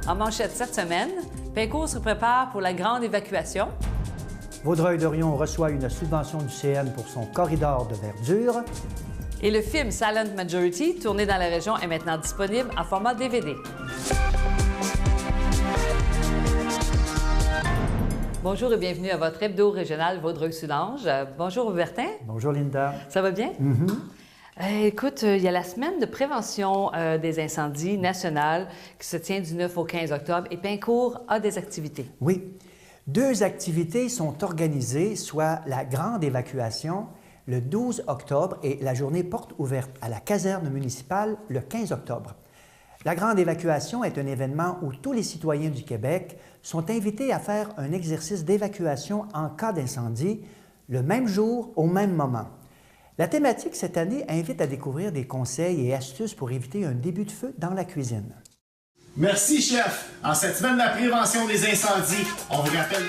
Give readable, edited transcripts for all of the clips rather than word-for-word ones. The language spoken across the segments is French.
En manchette cette semaine, Pincourt se prépare pour la grande évacuation. Vaudreuil-Dorion reçoit une subvention du CN pour son corridor de verdure. Et le film Silent Majority, tourné dans la région, est maintenant disponible en format DVD. Bonjour et bienvenue à votre hebdo régional Vaudreuil-Soulanges. Bonjour Bertin. Bonjour Linda. Ça va bien? Écoute, il y a la semaine de prévention des incendies nationale qui se tient du 9 au 15 octobre et Pincourt a des activités. Oui. 2 activités sont organisées, soit la grande évacuation le 12 octobre et la journée porte ouverte à la caserne municipale le 15 octobre. La grande évacuation est un événement où tous les citoyens du Québec sont invités à faire un exercice d'évacuation en cas d'incendie le même jour, au même moment. La thématique cette année invite à découvrir des conseils et astuces pour éviter un début de feu dans la cuisine. Merci, chef. En cette semaine de la prévention des incendies, on vous rappelle...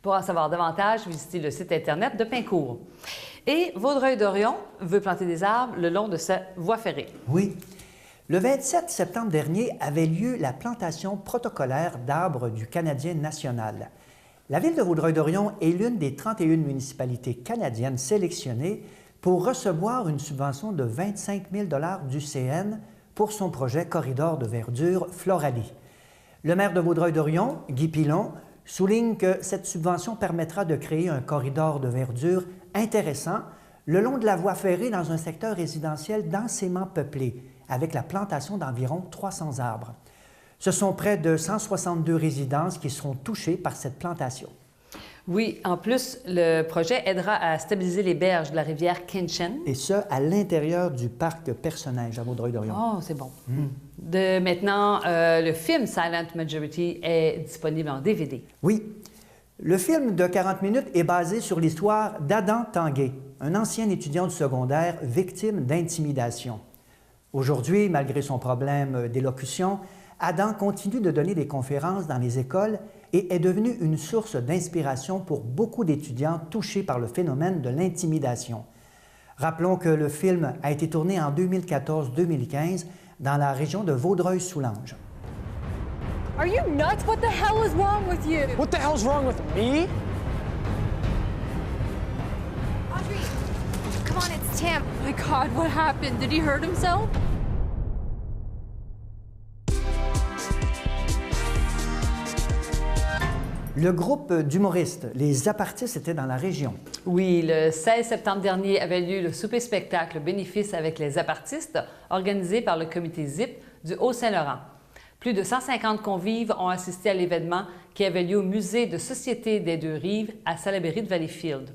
Pour en savoir davantage, visitez le site Internet de Pincourt. Et Vaudreuil-Dorion veut planter des arbres le long de sa voie ferrée. Oui. Le 27 septembre dernier avait lieu la plantation protocolaire d'arbres du Canadien national. La ville de Vaudreuil-Dorion est l'une des 31 municipalités canadiennes sélectionnées pour recevoir une subvention de 25 000 $ du CN pour son projet Corridor de verdure Floralie. Le maire de Vaudreuil-Dorion, Guy Pilon, souligne que cette subvention permettra de créer un corridor de verdure intéressant le long de la voie ferrée dans un secteur résidentiel densément peuplé, avec la plantation d'environ 300 arbres. Ce sont près de 162 résidences qui seront touchées par cette plantation. Oui, en plus, le projet aidera à stabiliser les berges de la rivière Kinchin. Et ce, à l'intérieur du parc Personnage à Vaudreuil-Dorion. Oh, c'est bon. Maintenant, le film Silent Majority est disponible en DVD. Oui. Le film de 40 minutes est basé sur l'histoire d'Adam Tanguay, un ancien étudiant du secondaire victime d'intimidation. Aujourd'hui, malgré son problème d'élocution, Adam continue de donner des conférences dans les écoles et est devenu une source d'inspiration pour beaucoup d'étudiants touchés par le phénomène de l'intimidation. Rappelons que le film a été tourné en 2014-2015 dans la région de Vaudreuil-Soulanges. Are you nuts? What the hell is wrong with you? What the hell's wrong with me? Audrey, come on, it's Tim. Oh my God, what happened? Did he hurt himself? Le groupe d'humoristes, les Apartistes, était dans la région. Oui, le 16 septembre dernier avait lieu le souper-spectacle bénéfice avec les Apartistes, organisé par le comité ZIP du Haut-Saint-Laurent. Plus de 150 convives ont assisté à l'événement qui avait lieu au Musée de Société des Deux-Rives à Salaberry de Valleyfield.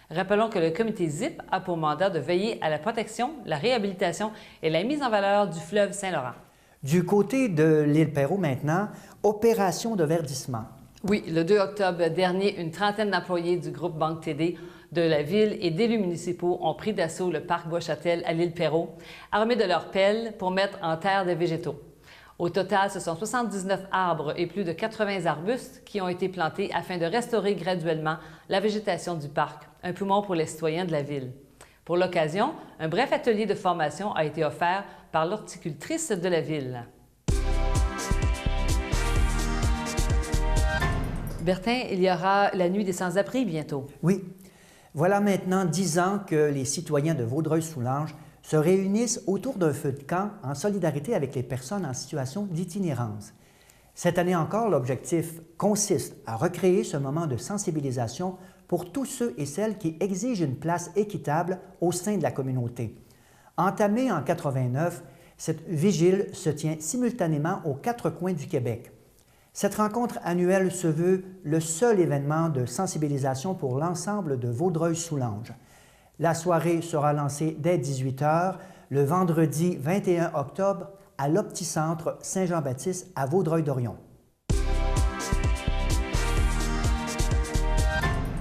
Rappelons que le comité ZIP a pour mandat de veiller à la protection, la réhabilitation et la mise en valeur du fleuve Saint-Laurent. Du côté de l'île Perrot maintenant, opération de verdissement. Oui, le 2 octobre dernier, une trentaine d'employés du groupe Banque TD de la ville et d'élus municipaux ont pris d'assaut le parc Bois-Châtel à l'île Perrot, armés de leurs pelles pour mettre en terre des végétaux. Au total, ce sont 79 arbres et plus de 80 arbustes qui ont été plantés afin de restaurer graduellement la végétation du parc, un poumon pour les citoyens de la ville. Pour l'occasion, un bref atelier de formation a été offert par l'horticultrice de la ville. Bertin, il y aura la nuit des sans-abri bientôt. Oui. Voilà maintenant 10 ans que les citoyens de Vaudreuil-Soulanges se réunissent autour d'un feu de camp en solidarité avec les personnes en situation d'itinérance. Cette année encore, l'objectif consiste à recréer ce moment de sensibilisation pour tous ceux et celles qui exigent une place équitable au sein de la communauté. Entamée en 89, cette vigile se tient simultanément aux 4 coins du Québec. Cette rencontre annuelle se veut le seul événement de sensibilisation pour l'ensemble de Vaudreuil-Soulanges. La soirée sera lancée dès 18 h le vendredi 21 octobre à l'Opticentre Saint-Jean-Baptiste à Vaudreuil-Dorion.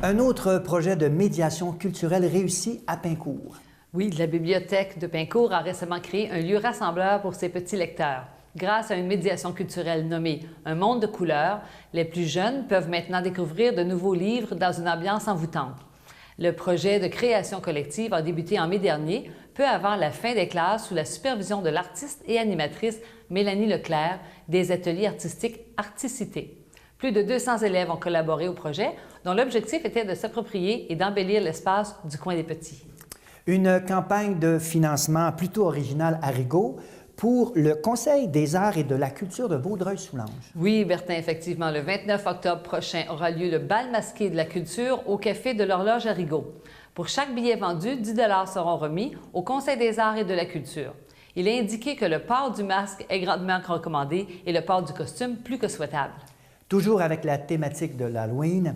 Un autre projet de médiation culturelle réussi à Pincourt. Oui, la bibliothèque de Pincourt a récemment créé un lieu rassembleur pour ses petits lecteurs. Grâce à une médiation culturelle nommée « Un monde de couleurs », les plus jeunes peuvent maintenant découvrir de nouveaux livres dans une ambiance envoûtante. Le projet de création collective a débuté en mai dernier, peu avant la fin des classes, sous la supervision de l'artiste et animatrice Mélanie Leclerc des ateliers artistiques Articité. Plus de 200 élèves ont collaboré au projet, dont l'objectif était de s'approprier et d'embellir l'espace du coin des petits. Une campagne de financement plutôt originale à Rigaud pour le Conseil des arts et de la culture de Vaudreuil-Soulanges. Oui, Bertin, effectivement, le 29 octobre prochain aura lieu le bal masqué de la culture au Café de l'Horloge à Rigaud. Pour chaque billet vendu, 10 $ seront remis au Conseil des arts et de la culture. Il est indiqué que le port du masque est grandement recommandé et le port du costume plus que souhaitable. Toujours avec la thématique de l'Halloween,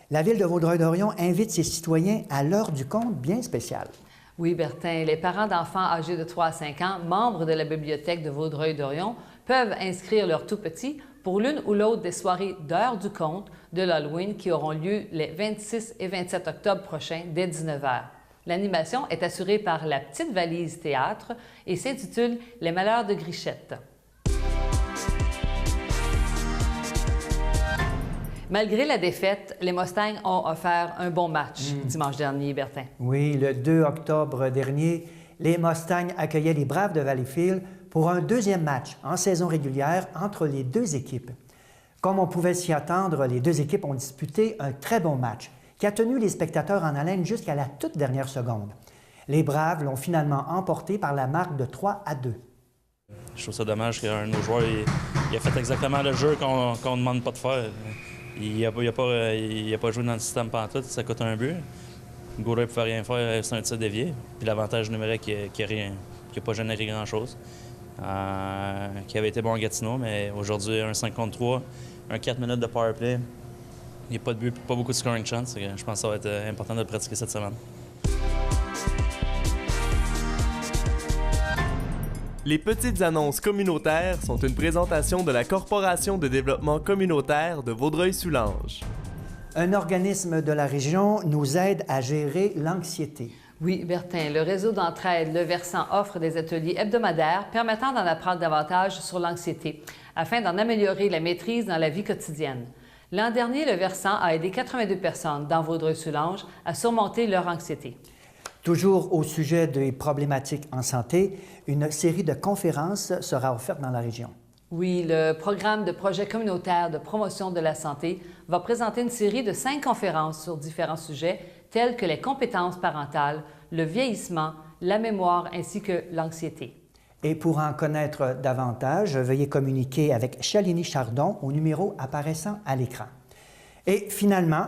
la Ville de Vaudreuil-Dorion invite ses citoyens à l'heure du conte bien spéciale. Oui, Bertin, les parents d'enfants âgés de 3 à 5 ans, membres de la bibliothèque de Vaudreuil-Dorion, peuvent inscrire leurs tout-petits pour l'une ou l'autre des soirées d'heure du conte de l'Halloween qui auront lieu les 26 et 27 octobre prochains dès 19h. L'animation est assurée par la Petite Valise Théâtre et s'intitule « Les Malheurs de Grichette ». Malgré la défaite, les Mustangs ont offert un bon match dimanche dernier, Bertin. Oui, le 2 octobre dernier, les Mustangs accueillaient les Braves de Valleyfield pour un deuxième match en saison régulière entre les deux équipes. Comme on pouvait s'y attendre, les deux équipes ont disputé un très bon match qui a tenu les spectateurs en haleine jusqu'à la toute dernière seconde. Les Braves l'ont finalement emporté par la marque de 3-2. Je trouve ça dommage qu'un de nos joueurs il a fait exactement le jeu qu'on ne demande pas de faire. Il n'a pas joué dans le système pantoute, ça coûte un but. Le goaler ne pouvait rien faire, c'est un tir dévié. Puis l'avantage numérique qui n'a pas généré grand-chose. Qui avait été bon en Gatineau, mais aujourd'hui, un 5 contre 3, un 4 minutes de power play. Il n'y a pas de but, pas beaucoup de scoring chance. Je pense que ça va être important de le pratiquer cette semaine. Les petites annonces communautaires sont une présentation de la Corporation de développement communautaire de Vaudreuil-Soulanges. Un organisme de la région nous aide à gérer l'anxiété. Oui, Bertin, le réseau d'entraide Le Versant offre des ateliers hebdomadaires permettant d'en apprendre davantage sur l'anxiété, afin d'en améliorer la maîtrise dans la vie quotidienne. L'an dernier, Le Versant a aidé 82 personnes dans Vaudreuil-Soulanges à surmonter leur anxiété. Toujours au sujet des problématiques en santé, une série de conférences sera offerte dans la région. Oui, le programme de projet communautaire de promotion de la santé va présenter une série de 5 conférences sur différents sujets tels que les compétences parentales, le vieillissement, la mémoire ainsi que l'anxiété. Et pour en connaître davantage, veuillez communiquer avec Chalini Chardon au numéro apparaissant à l'écran. Et finalement,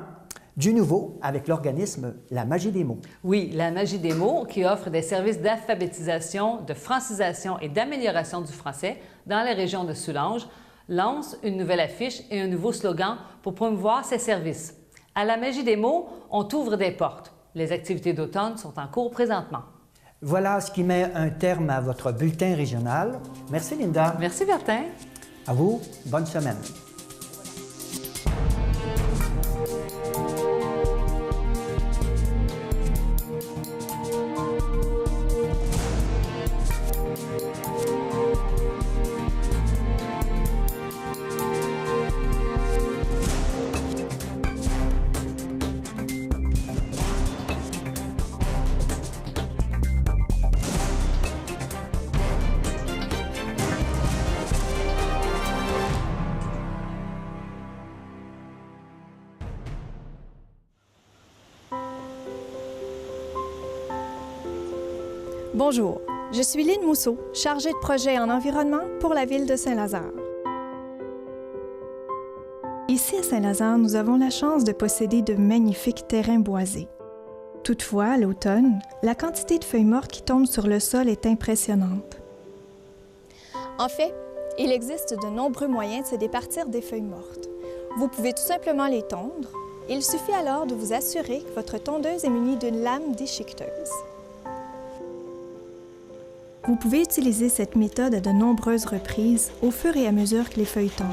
du nouveau avec l'organisme La Magie des mots. Oui, La Magie des mots, qui offre des services d'alphabétisation, de francisation et d'amélioration du français dans la région de Soulanges, lance une nouvelle affiche et un nouveau slogan pour promouvoir ses services. À La Magie des mots, on t'ouvre des portes. Les activités d'automne sont en cours présentement. Voilà ce qui met un terme à votre bulletin régional. Merci Linda. Merci Bertin. À vous, bonne semaine. Bonjour, je suis Lynne Mousseau, chargée de projet en environnement pour la ville de Saint-Lazare. Ici à Saint-Lazare, nous avons la chance de posséder de magnifiques terrains boisés. Toutefois, à l'automne, la quantité de feuilles mortes qui tombent sur le sol est impressionnante. En fait, il existe de nombreux moyens de se départir des feuilles mortes. Vous pouvez tout simplement les tondre. Il suffit alors de vous assurer que votre tondeuse est munie d'une lame déchiqueteuse. Vous pouvez utiliser cette méthode à de nombreuses reprises au fur et à mesure que les feuilles tombent.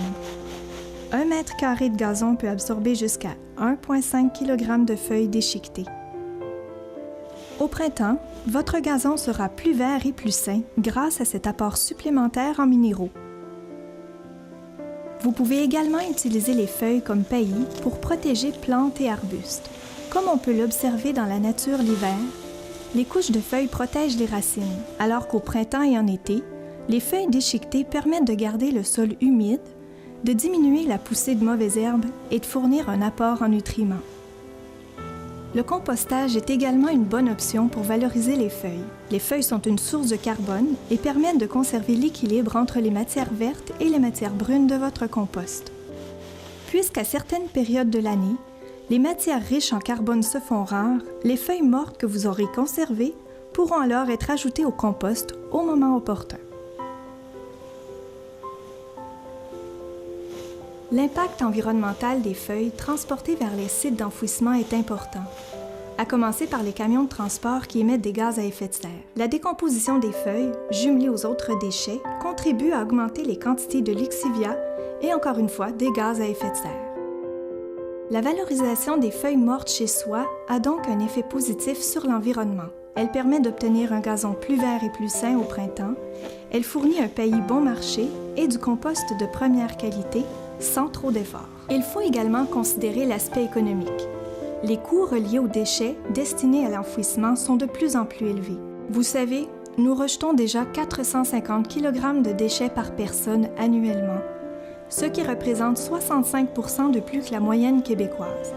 1 mètre carré de gazon peut absorber jusqu'à 1,5 kg de feuilles déchiquetées. Au printemps, votre gazon sera plus vert et plus sain grâce à cet apport supplémentaire en minéraux. Vous pouvez également utiliser les feuilles comme paillis pour protéger plantes et arbustes. Comme on peut l'observer dans la nature l'hiver, les couches de feuilles protègent les racines, alors qu'au printemps et en été, les feuilles déchiquetées permettent de garder le sol humide, de diminuer la poussée de mauvaises herbes et de fournir un apport en nutriments. Le compostage est également une bonne option pour valoriser les feuilles. Les feuilles sont une source de carbone et permettent de conserver l'équilibre entre les matières vertes et les matières brunes de votre compost. Puisqu'à certaines périodes de l'année, les matières riches en carbone se font rares, les feuilles mortes que vous aurez conservées pourront alors être ajoutées au compost au moment opportun. L'impact environnemental des feuilles transportées vers les sites d'enfouissement est important, à commencer par les camions de transport qui émettent des gaz à effet de serre. La décomposition des feuilles, jumelée aux autres déchets, contribue à augmenter les quantités de lixivia et, encore une fois, des gaz à effet de serre. La valorisation des feuilles mortes chez soi a donc un effet positif sur l'environnement. Elle permet d'obtenir un gazon plus vert et plus sain au printemps, elle fournit un paillis bon marché et du compost de première qualité, sans trop d'efforts. Il faut également considérer l'aspect économique. Les coûts reliés aux déchets destinés à l'enfouissement sont de plus en plus élevés. Vous savez, nous rejetons déjà 450 kg de déchets par personne annuellement, ce qui représente 65 % de plus que la moyenne québécoise.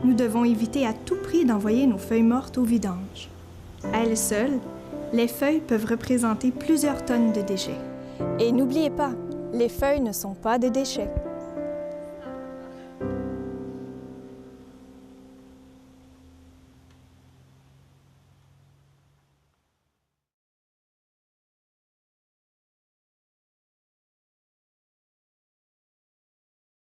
Nous devons éviter à tout prix d'envoyer nos feuilles mortes au vidange. À elles seules, les feuilles peuvent représenter plusieurs tonnes de déchets. Et n'oubliez pas, les feuilles ne sont pas des déchets.